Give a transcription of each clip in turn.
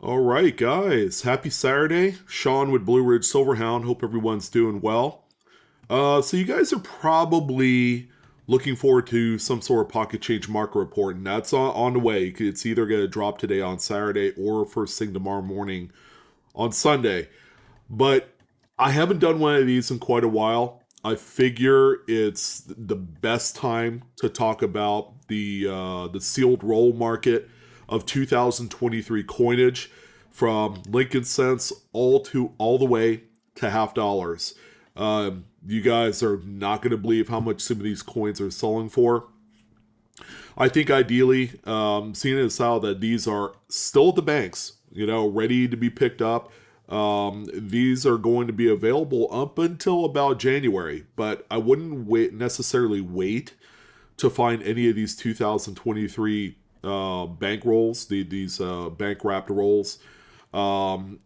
All right, guys. Happy Saturday. Sean with BlueRidgeSilverhound. Hope everyone's doing well. So you guys are probably looking forward to some sort of pocket change market report, and that's on the way. It's either going to drop today on Saturday or first thing tomorrow morning on Sunday. But I haven't done one of these in quite a while. I figure it's the best time to talk about the sealed roll market of 2023 coinage from Lincoln cents all the way to half dollars. You guys are not going to believe how much some of these coins are selling for. I think ideally, seeing as how that these are still at the banks, ready to be picked up. These are going to be available up until about January, but I wouldn't necessarily wait to find any of these 2023 bank rolls, these bank wrapped rolls. Um,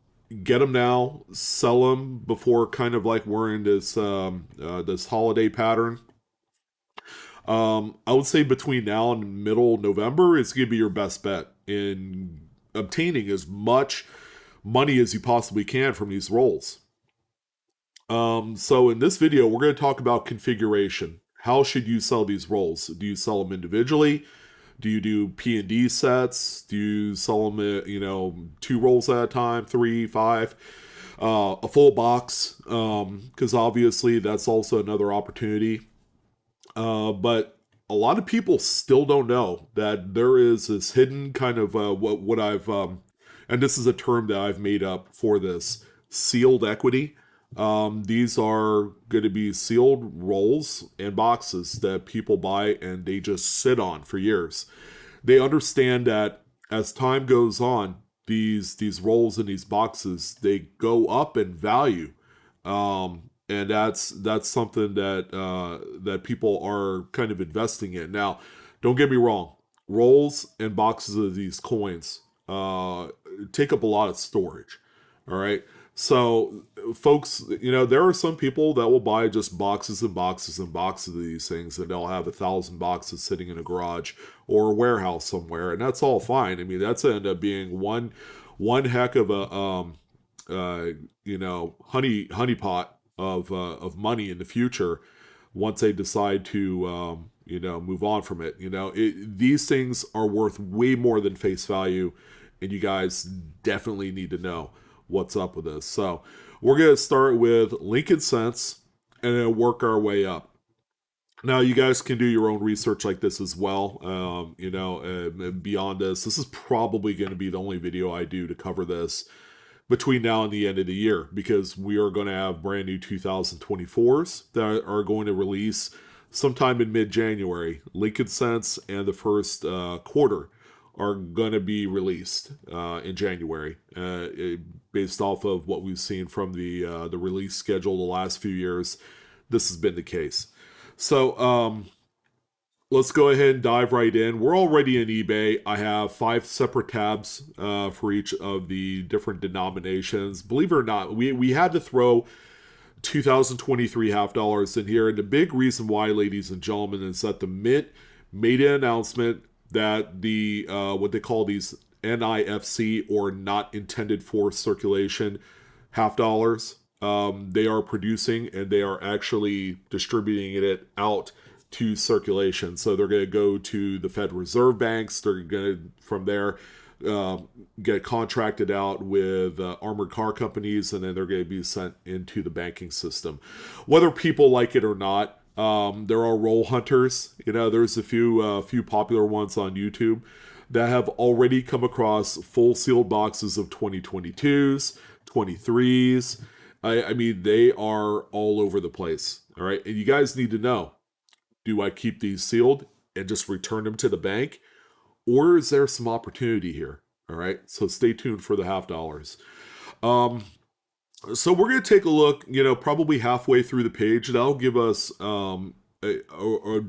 get them now, sell them before kind of like we're in this holiday pattern. I would say between now and middle November is going to be your best bet in obtaining as much money as you possibly can from these rolls. So in this video, we're going to talk about configuration. How should you sell these rolls? Do you sell them individually? Do you do P&D sets? Do you sell them, two rolls at a time, three, five, a full box? Because obviously that's also another opportunity. But a lot of people still don't know that there is this hidden kind of what I've and this is a term that I've made up for this sealed equity. These are going to be sealed rolls and boxes that people buy and they just sit on for years. They understand that as time goes on, these rolls and these boxes they go up in value, and that's something that people are kind of investing in now. Don't get me wrong, rolls and boxes of these coins take up a lot of storage. All right. So, folks, there are some people that will buy just boxes and boxes and boxes of these things, and they'll have 1,000 boxes sitting in a garage or a warehouse somewhere, and that's all fine. I mean, that's end up being one heck of a uh, honeypot of money in the future once they decide to move on from it. These things are worth way more than face value, and you guys definitely need to know what's up with this. So we're going to start with Lincoln cents and then work our way up. Now you guys can do your own research like this as well. Beyond this is probably going to be the only video I do to cover this between now and the end of the year, because we are going to have brand new 2024s that are going to release sometime in mid-January. Lincoln cents and the first quarter are going to be released in January, based off of what we've seen from the release schedule the last few years. This has been the case. So let's go ahead and dive right in. We're already in eBay. I have 5 separate tabs for each of the different denominations. Believe it or not, we had to throw 2023 half dollars in here. And the big reason why, ladies and gentlemen, is that the Mint made an announcement that the what they call these NIFC, or not intended for circulation half dollars, they are producing and they are actually distributing it out to circulation. So they're going to go to the Fed Reserve banks. They're going to, from there, get contracted out with armored car companies, and then they're going to be sent into the banking system. Whether people like it or not, there are roll hunters. There's a few popular ones on YouTube that have already come across full sealed boxes of 2022s, 23s. I mean, they are all over the place. All right. And you guys need to know, do I keep these sealed and just return them to the bank? Or is there some opportunity here? All right. So stay tuned for the half dollars. Um, so we're going to take a look, probably halfway through the page. That'll give us a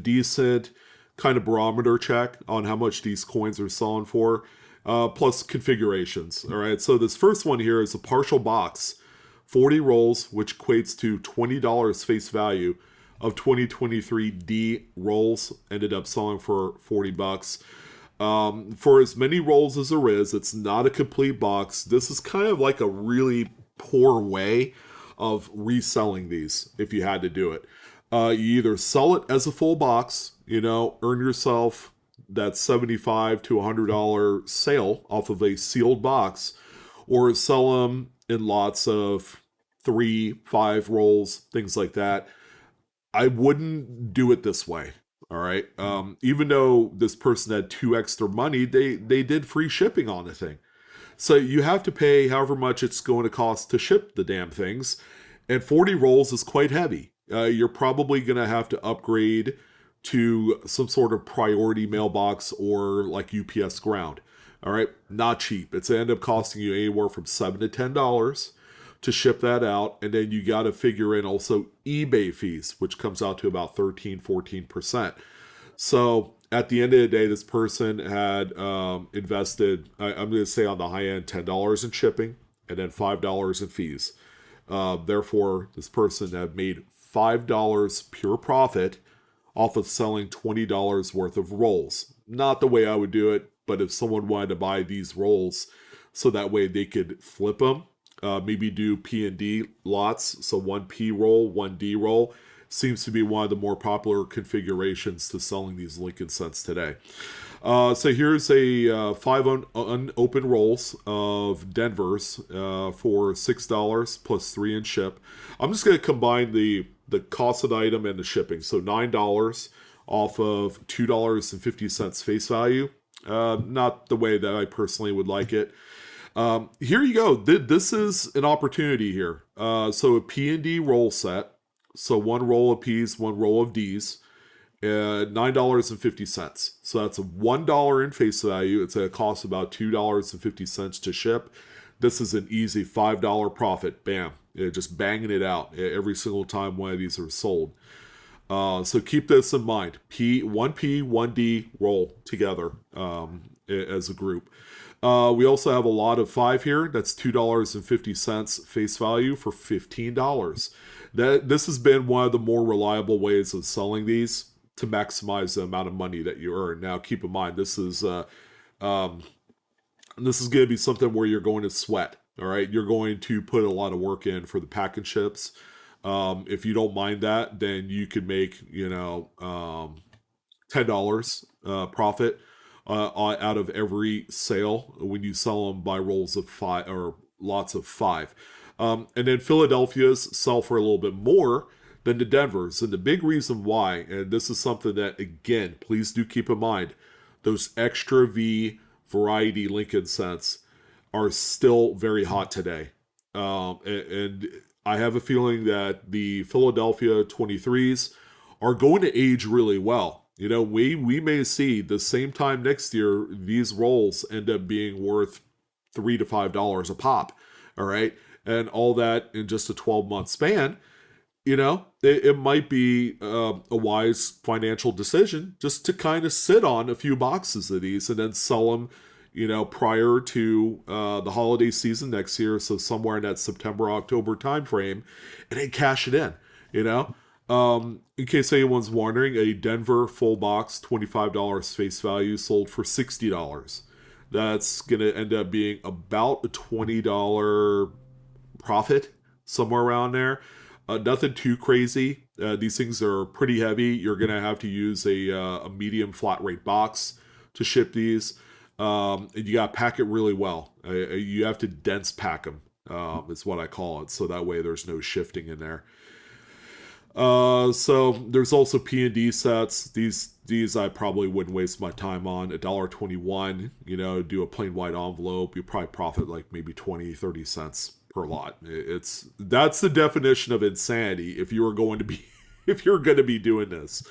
decent kind of barometer check on how much these coins are selling for, plus configurations. All right. So this first one here is a partial box, 40 rolls, which equates to $20 face value of 2023 D rolls. Ended up selling for $40. For as many rolls as there is, it's not a complete box. This is kind of like a really poor way of reselling these if you had to do it. You either sell it as a full box, earn yourself that $75 to $100 sale off of a sealed box, or sell them in lots of 3, 5 rolls, things like that. I wouldn't do it this way. All right. Even though this person had 2x their money, they did free shipping on the thing. So you have to pay however much it's going to cost to ship the damn things, and 40 rolls is quite heavy. You're probably going to have to upgrade to some sort of priority mailbox or like UPS ground. All right, not cheap. It's end up costing you anywhere from $7 to $10 to ship that out, and then you got to figure in also eBay fees, which comes out to about 13-14%. So at the end of the day, this person had invested, I'm going to say on the high end, $10 in shipping and then $5 in fees. Therefore, this person had made $5 pure profit off of selling $20 worth of rolls. Not the way I would do it, but if someone wanted to buy these rolls so that way they could flip them, maybe do P and D lots, so one P roll, one D roll, seems to be one of the more popular configurations to selling these Lincoln cents today. So here's a 5 unopened rolls of Denver's for $6 plus 3 in ship. I'm just going to combine the cost of the item and the shipping. So $9 off of $2.50 face value. Not the way that I personally would like it. Here you go. This is an opportunity here. So a P&D roll set. So one roll of P's, one roll of D's. $9.50. So that's a $1 in face value. It's a cost about $2.50 to ship. This is an easy $5 profit. Bam. Just banging it out every single time one of these are sold. So keep this in mind. One P, one D roll together as a group. We also have a lot of 5 here. That's $2.50 face value for $15. This has been one of the more reliable ways of selling these to maximize the amount of money that you earn. Now, keep in mind, this is going to be something where you're going to sweat. All right, you're going to put a lot of work in for the pack and chips. If you don't mind that, then you could make $10 profit out of every sale when you sell them by rolls of 5 or lots of 5. And then Philadelphia's sell for a little bit more than the Denver's. And the big reason why, and this is something that, again, please do keep in mind, those extra V variety Lincoln cents are still very hot today. And I have a feeling that the Philadelphia 23s are going to age really well. We may see the same time next year, these rolls end up being worth $3 to $5 a pop. All right. And all that in just a 12-month span. It might be a wise financial decision just to kind of sit on a few boxes of these and then sell them, prior to the holiday season next year. So somewhere in that September, October timeframe, and then cash it in. In case anyone's wondering, a Denver full box, $25 face value, sold for $60. That's going to end up being about a $20 profit, somewhere around there. Nothing too crazy. These things are pretty heavy. You're going to have to use a medium flat rate box to ship these. And you got to pack it really well. You have to dense pack them, is what I call it. So that way there's no shifting in there. So there's also P&D sets. These I probably wouldn't waste my time on. $1.21, do a plain white envelope. You probably profit like maybe 20-30 cents per lot. That's the definition of insanity if you're going to be doing this.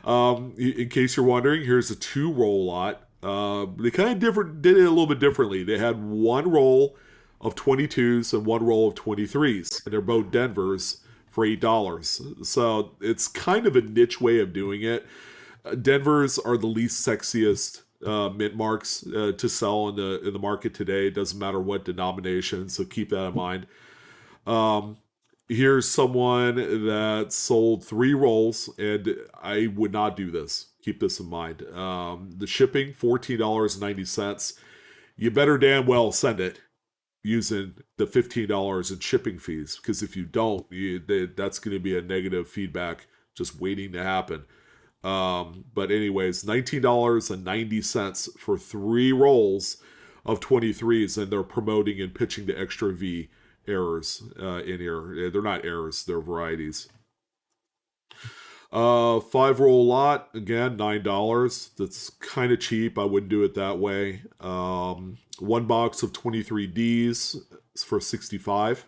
In case you're wondering, here's a 2-roll lot. They kind of did it a little bit differently. They had one roll of 22s and one roll of 23s, and they're both Denver's for $8. So it's kind of a niche way of doing it. Denver's are the least sexiest mint marks to sell in the market today. It doesn't matter what denomination, so keep that in mind. Here's someone that sold 3 rolls, and I would not do this. Keep this in mind. The shipping, $14.90. You better damn well send it using the $15 in shipping fees, because if you don't, that's going to be a negative feedback just waiting to happen. But anyways, $19.90 for 3 rolls of 23s, and they're promoting and pitching the extra V errors in here. They're not errors, they're varieties. 5 roll lot, again, $9. That's kind of cheap. I wouldn't do it that way. 1 box of 23Ds for 65.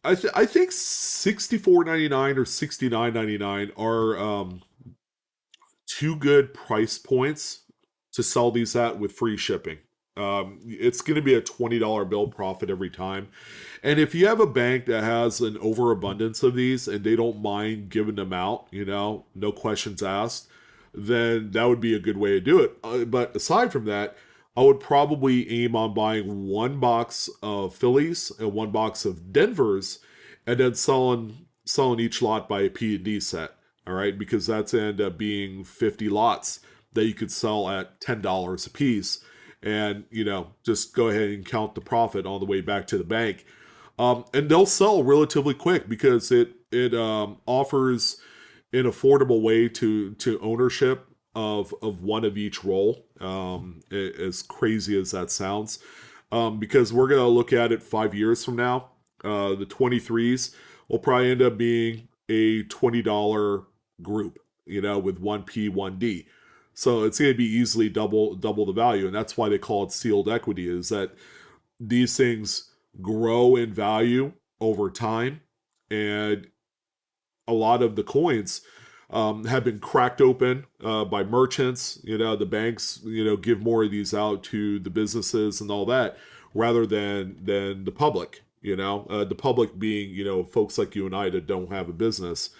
I think 64.99 or 69.99 are two good price points to sell these at with free shipping. It's going to be a $20 bill profit every time. And if you have a bank that has an overabundance of these and they don't mind giving them out, no questions asked, then that would be a good way to do it. But aside from that, I would probably aim on buying 1 box of Phillies and 1 box of Denvers, and then selling each lot by a P&D set. All right, because that's end up being 50 lots that you could sell at $10 a piece, and just go ahead and count the profit all the way back to the bank. And they'll sell relatively quick because it offers an affordable way to ownership of one of each roll. As crazy as that sounds, because we're gonna look at it 5 years from now. The 23s will probably end up being a $20 group, with 1P, 1D. So it's going to be easily double the value, and that's why they call it sealed equity. Is that these things grow in value over time, and a lot of the coins have been cracked open by merchants. The banks, give more of these out to the businesses and all that, rather than the public. The public being folks like you and I that don't have a business,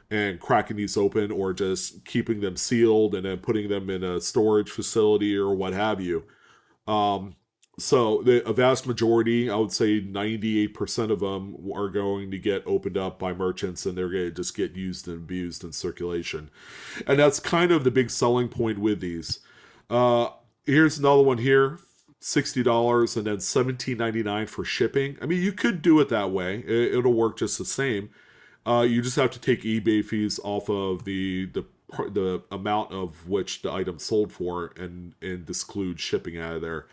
and cracking these open or just keeping them sealed and then putting them in a storage facility or what have you. Um, so a vast majority, I would say 98% of them are going to get opened up by merchants, and they're going to just get used and abused in circulation. And that's kind of the big selling point with these. Uh, Here's another one here. $60 and then $17.99 for shipping. I mean, you could do it that way. It'll work just the same. You just have to take eBay fees off of the amount of which the item sold for, and exclude shipping out of there.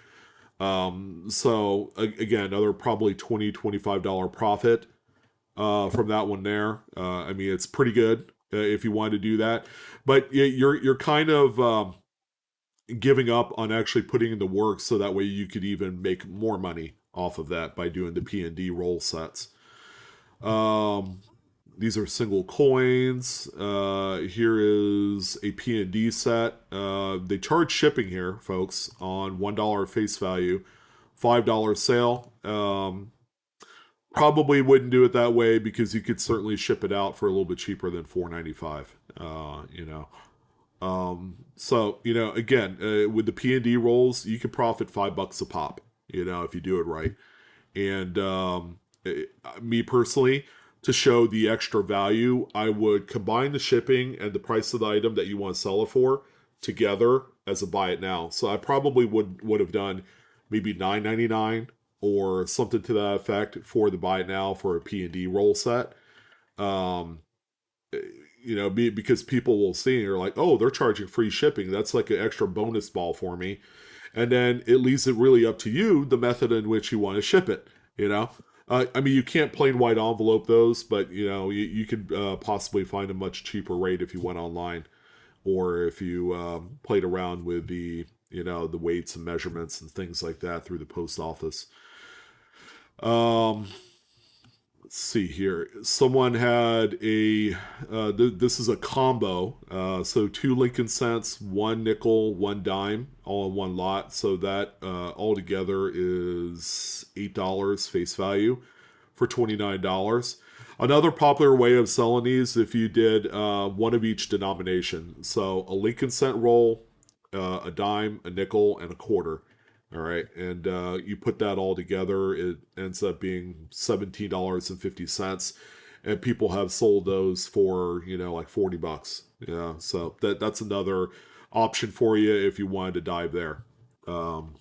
So again, another probably $20-$25 profit from that one there. I mean, it's pretty good if you want to do that, but you're kind of giving up on actually putting in the work, so that way you could even make more money off of that by doing the P&D roll sets. Um, these are single coins. Here is a P&D set. They charge shipping here, folks, on $1 face value, $5 sale. Probably wouldn't do it that way, because you could certainly ship it out for a little bit cheaper than $4.95. So again, with the P&D rolls, you could profit $5 a pop. If you do it right. And me personally, to show the extra value, I would combine the shipping and the price of the item that you want to sell it for together as a buy it now. So I probably would have done maybe $9.99 or something to that effect for the buy it now for a P&D roll set. Um, because people will see and you're like, oh, they're charging free shipping. That's like an extra bonus ball for me. And then it leaves it really up to you, the method in which you want to ship it. I mean, you can't plain white envelope those, but you could possibly find a much cheaper rate if you went online, or if you played around with the weights and measurements and things like that through the post office. Um, let's see here. Someone had this is a combo. So 2 Lincoln cents, 1 nickel, 1 dime, all in one lot. So that altogether is $8 face value for $29. Another popular way of selling these, if you did one of each denomination. So a Lincoln cent roll, a dime, a nickel, and a quarter. All right, and you put that all together, it ends up being $17.50, and people have sold those for like $40, Yeah, so that's another option for you if you wanted to dive there. Um,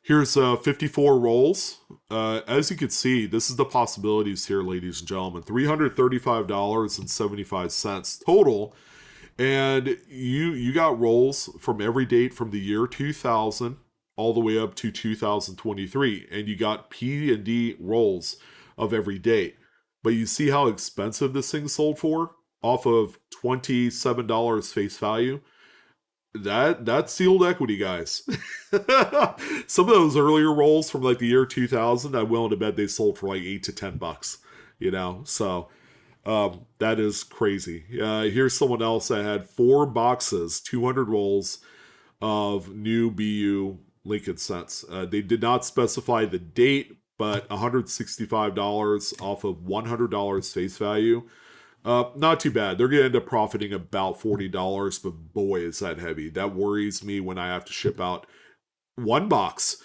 Here's 54 rolls. As you can see, this is the possibilities here, ladies and gentlemen. $335.75 total, and you got rolls from every date from the year 2000 all the way up to 2023, and you got P and D rolls of every date. But you see how expensive this thing sold for, off of $27 face value. That's sealed equity, guys. Some of those earlier rolls from like the year 2000, I'm willing to bet they sold for like $8 to $10. So that is crazy. Here's someone else that had 4 boxes, 200 rolls of new BU Lincoln cents. They did not specify the date, but $165 off of $100 face value. Not too bad. They're going to end up profiting about $40, but boy, is that heavy. That worries me when I have to ship out 1 box,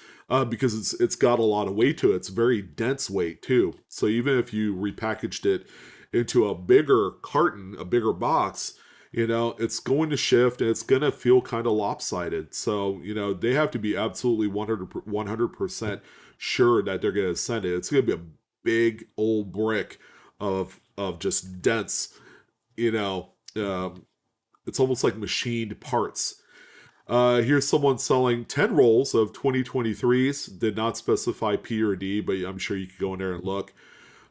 because it's got a lot of weight to it. It's very dense weight too. So even if you repackaged it into a bigger carton, a bigger box, it's going to shift and it's going to feel kind of lopsided. So they have to be absolutely 100% sure that they're going to send it. It's going to be a big old brick of just dense, you know, um, it's almost like machined parts. Here's someone selling 10 rolls of 2023s. Did not specify P or D, but I'm sure you could go in there and look.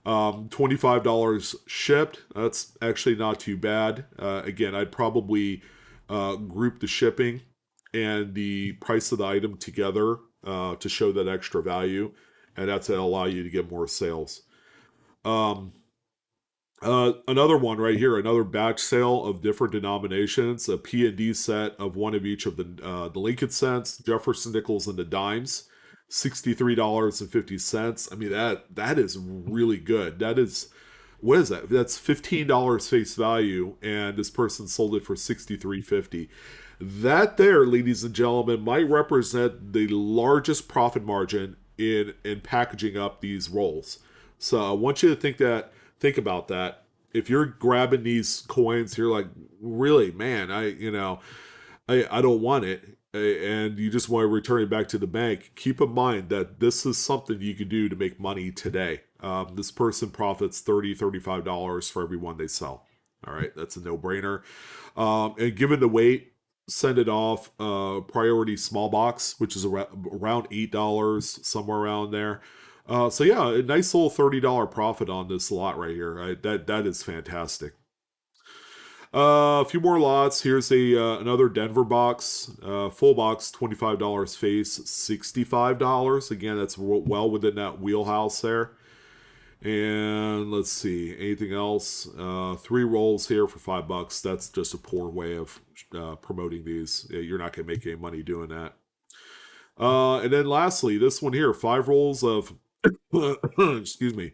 $25 shipped. That's actually not too bad. Again, I'd probably group the shipping and the price of the item together to show that extra value, and that's to allow you to get more sales. Um, Another one right here, another batch sale of different denominations, a P and D set of one of each of the Lincoln cents, Jefferson nickels, and the dimes, $63.50. I mean that is really good. That is, what is that? That's $15 face value, and this person sold it for 63.50. That there, ladies and gentlemen, might represent the largest profit margin in packaging up these rolls. So I want you to think about that. If you're grabbing these coins, you're like, really, man, I don't want it, and you just want to return it back to the bank. Keep in mind that this is something you can do to make money today. This person profits $35 for every one they sell. All right, that's a no-brainer. And given the weight, send it off priority small box, which is around $8, somewhere around there. So yeah, a nice little $30 profit on this lot right here. That is fantastic. A few more lots. Here's another Denver box, full box, $25 face, $65. Again, that's well within that wheelhouse there. And let's see, anything else? 3 rolls here for $5. That's just a poor way of promoting these. You're not going to make any money doing that. And then lastly, this one here, 5 rolls of excuse me,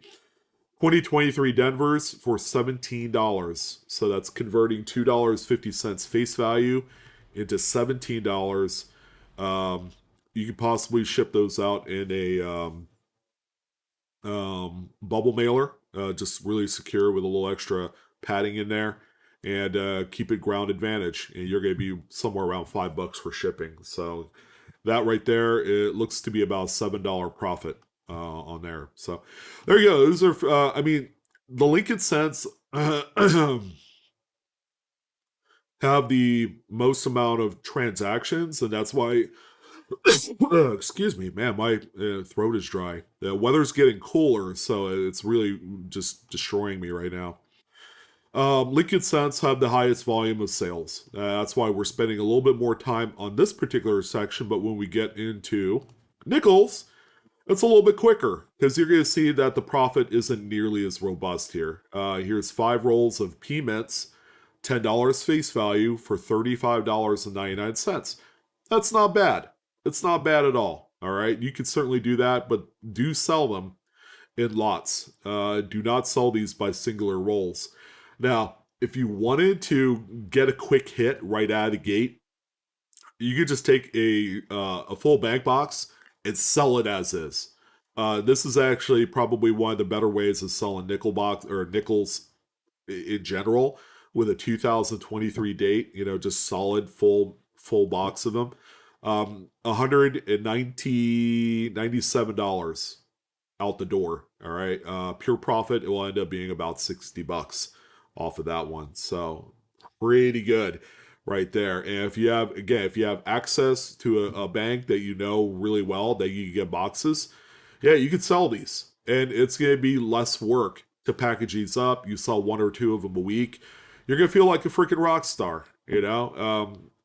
2023 Denvers for $17. So that's converting $2.50 face value into $17. You could possibly ship those out in a bubble mailer, just really secure with a little extra padding in there, and keep it ground advantage. And you're going to be somewhere around $5 for shipping. So that right there, it looks to be about $7 profit on there. So there you go. Those are, I mean, the Lincoln cents have the most amount of transactions, and that's why. Excuse me, man, my throat is dry. The weather's getting cooler, so it's really just destroying me right now. Lincoln Cents have the highest volume of sales. That's why we're spending a little bit more time on this particular section, but when we get into nickels, it's a little bit quicker because you're going to see that the profit isn't nearly as robust here. Here's 5 rolls of P mints, $10 face value for $35.99. That's not bad. It's not bad at all. All right. You can certainly do that, but do sell them in lots. Do not sell these by singular rolls. Now, if you wanted to get a quick hit right out of the gate, you could just take a full bank box and sell it as is. This is actually probably one of the better ways of selling nickel box or nickels in general. with a 2023 date, just solid full box of them. 197 dollars out the door. All right. Pure profit, it will end up being about $60 off of that one. So pretty good right there. And if you have access to a bank that you know really well, that you can get boxes, yeah, you can sell these. And it's going to be less work to package these up. You sell one or two of them a week. You're going to feel like a freaking rock star,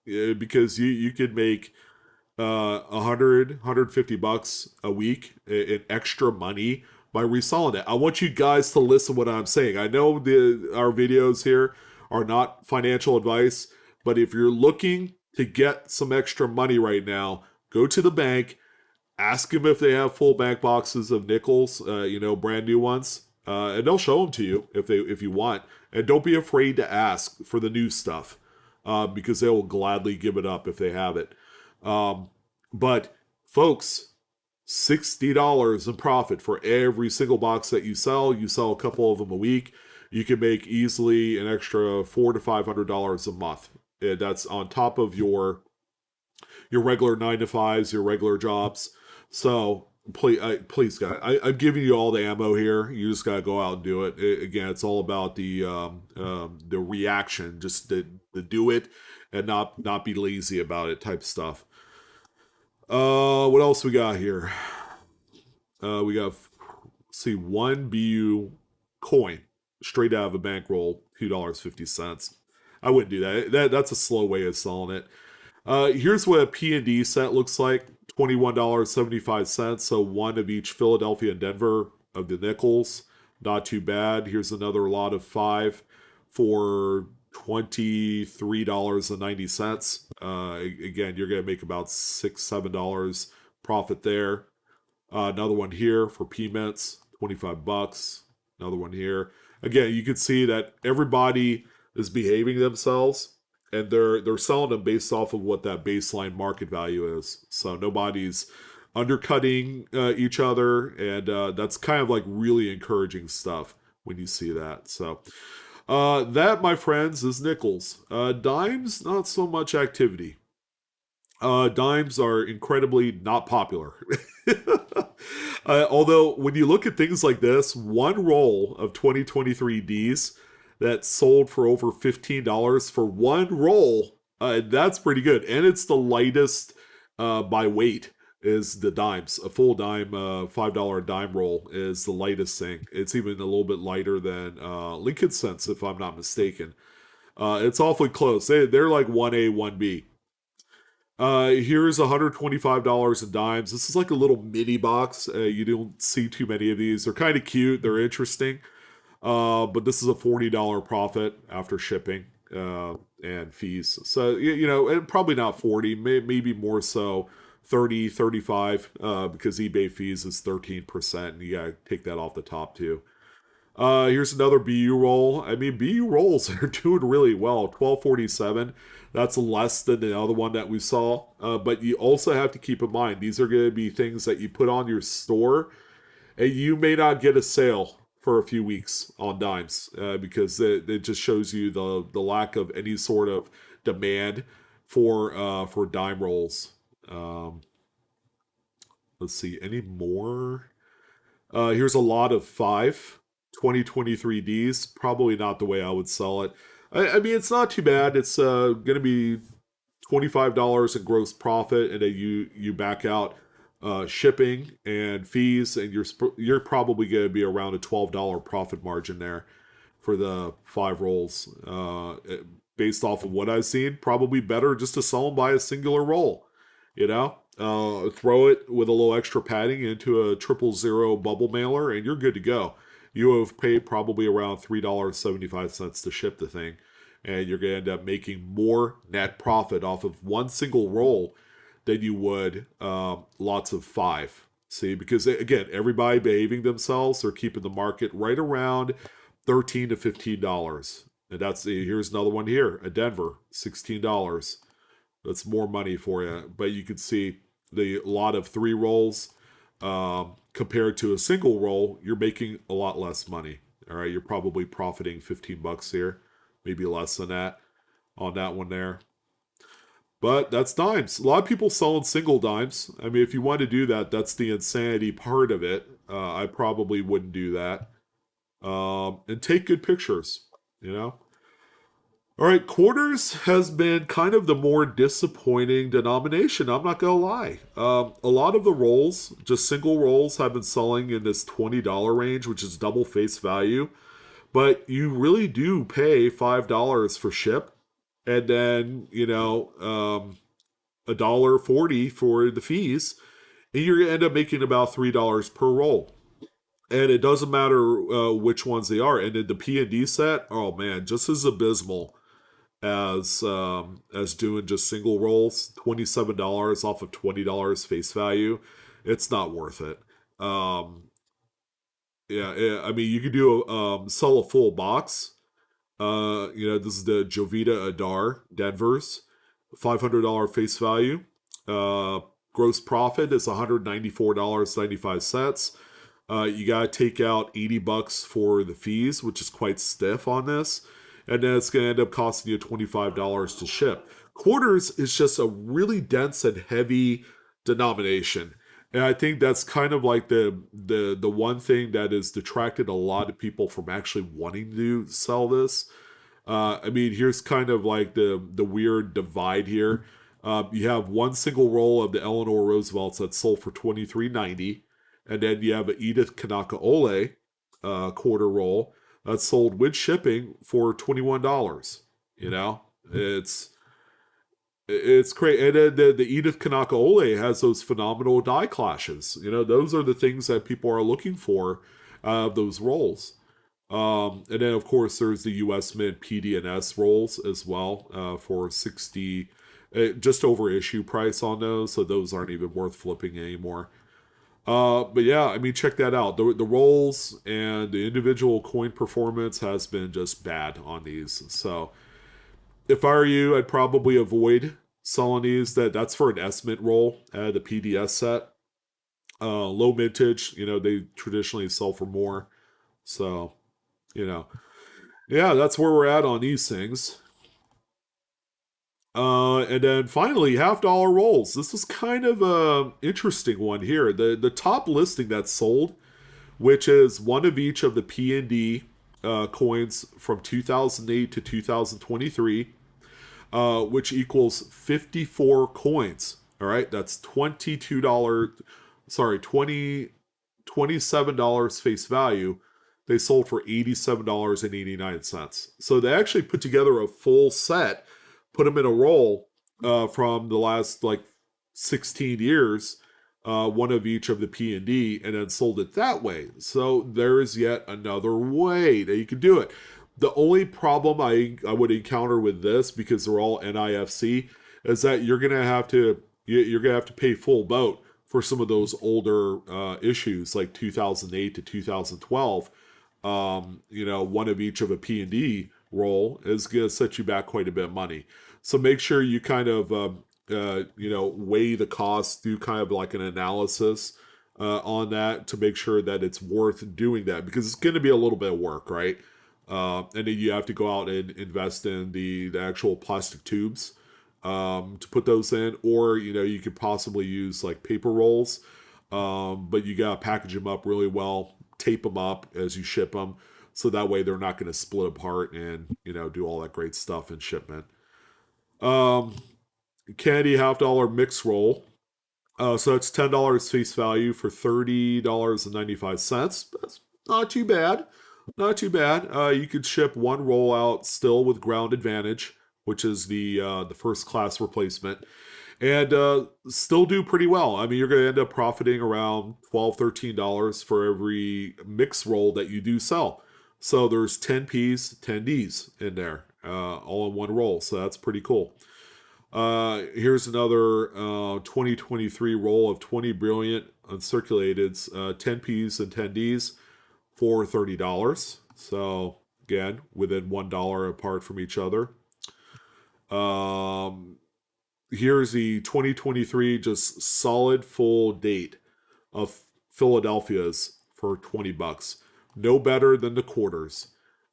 because you could make 150 bucks a week in extra money by reselling it. I want you guys to listen to what I'm saying. I know our videos here are not financial advice, but if you're looking to get some extra money right now, go to the bank, ask them if they have full bank boxes of nickels, brand new ones, and they'll show them to you if you want. And don't be afraid to ask for the new stuff, because they will gladly give it up if they have it. But folks, $60 in profit for every single box that you sell. You sell a couple of them a week. You can make easily an extra $400 to $500 a month. And that's on top of your regular 9 to 5s, your regular jobs. So please, guys, I'm giving you all the ammo here. You just gotta go out and do it. Again, it's all about the reaction, just to do it and not be lazy about it type stuff. What else we got here? We got, see, one BU coin straight out of a bankroll, $2.50. I wouldn't do that. That's a slow way of selling it. Here's what a P&D set looks like. $21.75. So one of each Philadelphia and Denver of the nickels. Not too bad. Here's another lot of five for $23.90. Again, you're going to make about $6, $7 profit there. Another one here for P mints, 25 bucks. Another one here. Again, you can see that everybody is behaving themselves, and they're selling them based off of what that baseline market value is. So nobody's undercutting each other, and that's kind of like really encouraging stuff when you see that. So that, my friends, is nickels. Dimes, not so much activity. Dimes are incredibly not popular. Although, when you look at things like this, one roll of 2023 Ds that sold for over $15 for one roll, that's pretty good. And it's the lightest by weight is the dimes. A full dime, $5 dime roll is the lightest thing. It's even a little bit lighter than Lincoln Cents, if I'm not mistaken. It's awfully close. They're like 1A, 1B. Here's $125 in dimes. This is like a little mini box. You don't see too many of these. They're kind of cute. They're interesting. But this is a $40 profit after shipping and fees. So, and probably not 40, maybe more so 30, 35, because eBay fees is 13%. And you got to take that off the top too. Here's another BU roll. I mean, BU rolls are doing really well. 1247. That's less than the other one that we saw. But you also have to keep in mind, these are going to be things that you put on your store, and you may not get a sale for a few weeks on dimes, because it just shows you the lack of any sort of demand for dime rolls. Let's see, any more? Here's a lot of 2023 Ds. Probably not the way I would sell it. I mean, it's not too bad. It's going to be $25 in gross profit, and then you back out shipping and fees, and you're probably going to be around a $12 profit margin there for the 5 rolls. Based off of what I've seen, probably better just to sell them by a singular roll. Throw it with a little extra padding into a 000 bubble mailer, and you're good to go. You have paid probably around $3.75 to ship the thing, and you're going to end up making more net profit off of one single roll than you would lots of 5. See, because again, everybody behaving themselves, they're keeping the market right around $13 to $15. And here's another one here, a Denver, $16. That's more money for you. But you can see the lot of 3 rolls compared to a single roll, you're making a lot less money. All right, you're probably profiting $15 here. maybe less than that on that one there. But that's dimes. A lot of people selling single dimes. I mean, if you want to do that, that's the insanity part of it. I probably wouldn't do that. And take good pictures, you know? All right, quarters has been kind of the more disappointing denomination. I'm not gonna lie. A lot of the rolls, just single rolls, have been selling in this $20 range, which is double face value. But you really do pay $5 for ship, and then $1.40 for the fees, and you're gonna end up making about $3 per roll. And it doesn't matter which ones they are. And in the P&D set, oh man, just as abysmal as doing just single rolls. $27 off of $20 face value. It's not worth it. Um, yeah, I mean, you could do sell a full box. This is the Jovita Adar Denver's $500 face value. Uh, Gross profit is $194.95. You gotta take out $80 for the fees, which is quite stiff on this, and then it's gonna end up costing you $25 to ship. Quarters is just a really dense and heavy denomination, and I think that's kind of like the one thing that has detracted a lot of people from actually wanting to sell this. I mean, here's kind of like the weird divide here. You have one single roll of the Eleanor Roosevelts that's sold for $23.90, and then you have an Edith Kanaka Ole quarter roll that's sold with shipping for $21. You know, it's it's great, and then the Edith Kanaka Ole has those phenomenal die clashes. You know, those are the things that people are looking for those rolls. And then of course there's the US Mint PDNS rolls as well for 60, just over issue price on those, so those aren't even worth flipping anymore. But yeah, I mean, check that out. The rolls and the individual coin performance has been just bad on these. So if I were you, I'd probably avoid selling these. That's for an S Mint roll, the PDS set. Low mintage, they traditionally sell for more. So you know, yeah, that's where we're at on these things. And then finally, $half rolls. This is kind of a interesting one here. The top listing that's sold, which is one of each of the P&D coins from 2008 to 2023, which equals 54 coins. All right, that's $22. Sorry, $27 face value. They sold for $87.89. So they actually put together a full set, put them in a roll from the last like 16 years, one of each of the P&D, and then sold it that way. So there is yet another way that you can do it. The only problem I would encounter with this, because they're all NIFC, is that you're gonna have to pay full boat for some of those older issues like 2008 to 2012. One of each of a P&D roll is going to set you back quite a bit of money. So make sure you kind of, weigh the costs, do kind of like an analysis on that to make sure that it's worth doing that, because it's going to be a little bit of work, right? And then you have to go out and invest in the actual plastic tubes to put those in, or you could possibly use like paper rolls, but you gotta package them up really well, tape them up as you ship them, so that way they're not going to split apart and do all that great stuff in shipment. Um, Candy $half mix roll. So that's $10 face value for $30.95. That's not too bad. Not too bad. You could ship one roll out still with ground advantage, which is the first class replacement, and still do pretty well. I mean, you're going to end up profiting around $12, $13 for every mix roll that you do sell. So there's 10 P's, 10 D's in there, all in one roll. So that's pretty cool. Here's another 2023 roll of 20 brilliant uncirculated 10 P's and 10 D's for $30. So again, within $1 apart from each other. Here's the 2023 just solid full date of Philadelphia's for $20. No better than the quarters.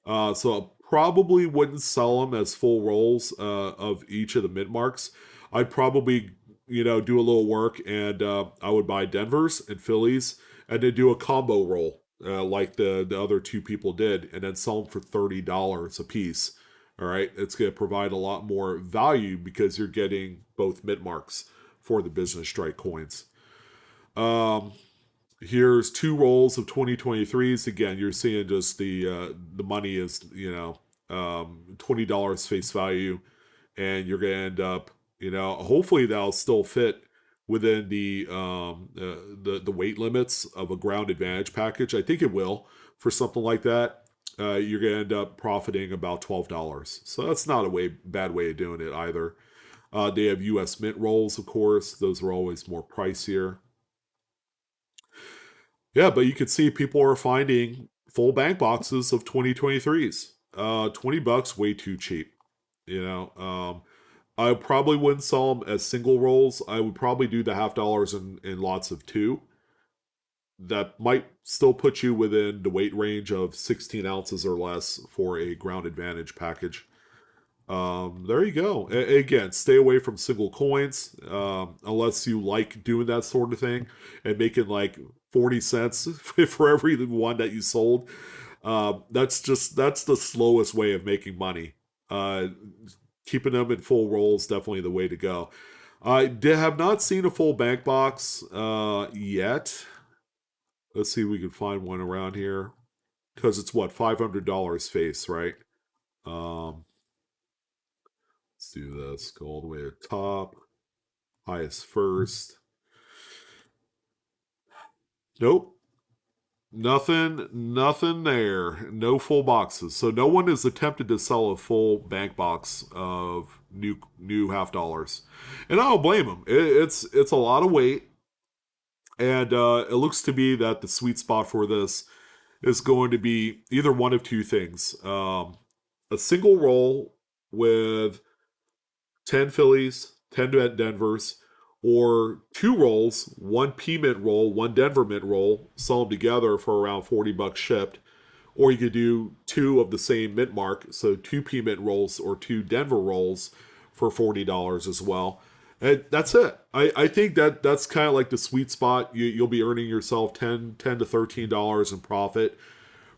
So probably wouldn't sell them as full rolls of each of the mint marks. I'd probably, do a little work, and I would buy Denver's and Phillies, and then do a combo roll like the other two people did, and then sell them for $30 a piece. All right, it's going to provide a lot more value because you're getting both mint marks for the business strike coins. Um, Here's two rolls of 2023s. Again, you're seeing just the money is $20 face value, and you're gonna end up hopefully that'll still fit within the weight limits of a ground advantage package. I think it will for something like that. You're gonna end up profiting about $12, so that's not a bad way of doing it either. They have U.S. Mint rolls, of course. Those are always more pricier. Yeah, but you can see people are finding full bank boxes of 2023s. $20, way too cheap. I probably wouldn't sell them as single rolls. I would probably do the $half in lots of two. That might still put you within the weight range of 16 ounces or less for a ground advantage package. There you go. Again, stay away from single coins unless you like doing that sort of thing and making like 40 cents for every one that you sold. That's the slowest way of making money. Uh, Keeping them in full rolls definitely the way to go. Have not seen a full bank box yet. Let's see if we can find one around here because it's what $500 face, right? Um, let's do this. Go all the way to the top. Highest first. Nope. Nothing there. No full boxes. So no one has attempted to sell a full bank box of new $half. And I don't blame them. It's a lot of weight, and it looks to be that the sweet spot for this is going to be either one of two things: a single roll with 10 Phillies, 10 Denvers, or two rolls, one P mint roll, one Denver mint roll, sell them together for around $40 shipped. Or you could do two of the same mint mark, so two P mint rolls or two Denver rolls for $40 as well. And that's it. I think that's kind of like the sweet spot. You'll be earning yourself $10 to $13 in profit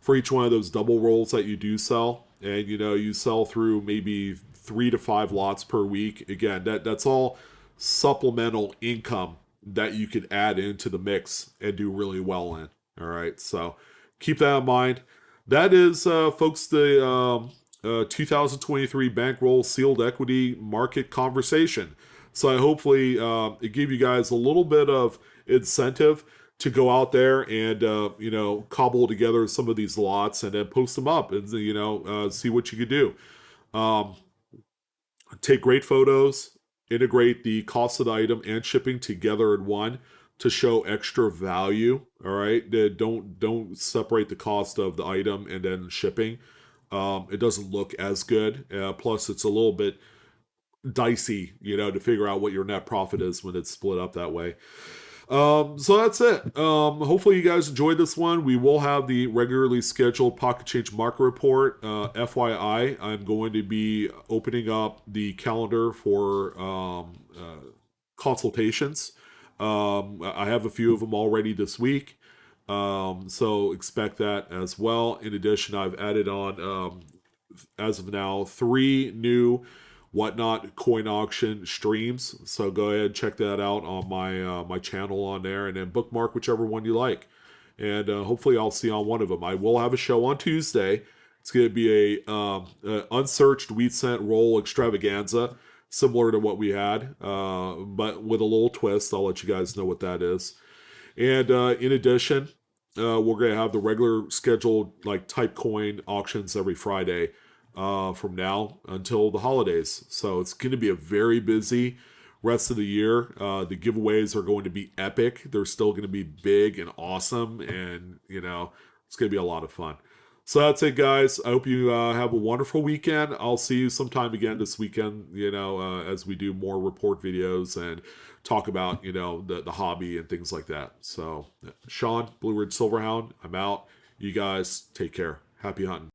for each one of those double rolls that you do sell, and you sell through maybe 3 to 5 lots per week. Again, that's all supplemental income that you could add into the mix and do really well in. All right, so keep that in mind. That is, folks, the 2023 bankroll sealed equity market conversation. So I hopefully it gave you guys a little bit of incentive to go out there and cobble together some of these lots and then post them up and see what you could do. Um, Take great photos, integrate the cost of the item and shipping together in one to show extra value. All right, don't separate the cost of the item and then shipping. It doesn't look as good. Plus, it's a little bit dicey, to figure out what your net profit is when it's split up that way. So that's it. Hopefully you guys enjoyed this one. We will have the regularly scheduled Pocket Change Market Report. FYI, I'm going to be opening up the calendar for consultations. I have a few of them already this week. So expect that as well. In addition, I've added on, as of now, 3 new Whatnot coin auction streams. So go ahead and check that out on my channel on there, and then bookmark whichever one you like. And hopefully I'll see you on one of them. I will have a show on Tuesday. It's going to be a unsearched wheat cent roll extravaganza, similar to what we had, but with a little twist. I'll let you guys know what that is. And in addition, we're going to have the regular scheduled like type coin auctions every Friday from now until the holidays. So it's going to be a very busy rest of the year. The giveaways are going to be epic. They're still going to be big and awesome, and it's going to be a lot of fun. So that's it, guys. I hope you have a wonderful weekend. I'll see you sometime again this weekend, as we do more report videos and talk about, the hobby and things like that. So, Sean, Blue Ridge Silverhound, I'm out. You guys take care. Happy hunting.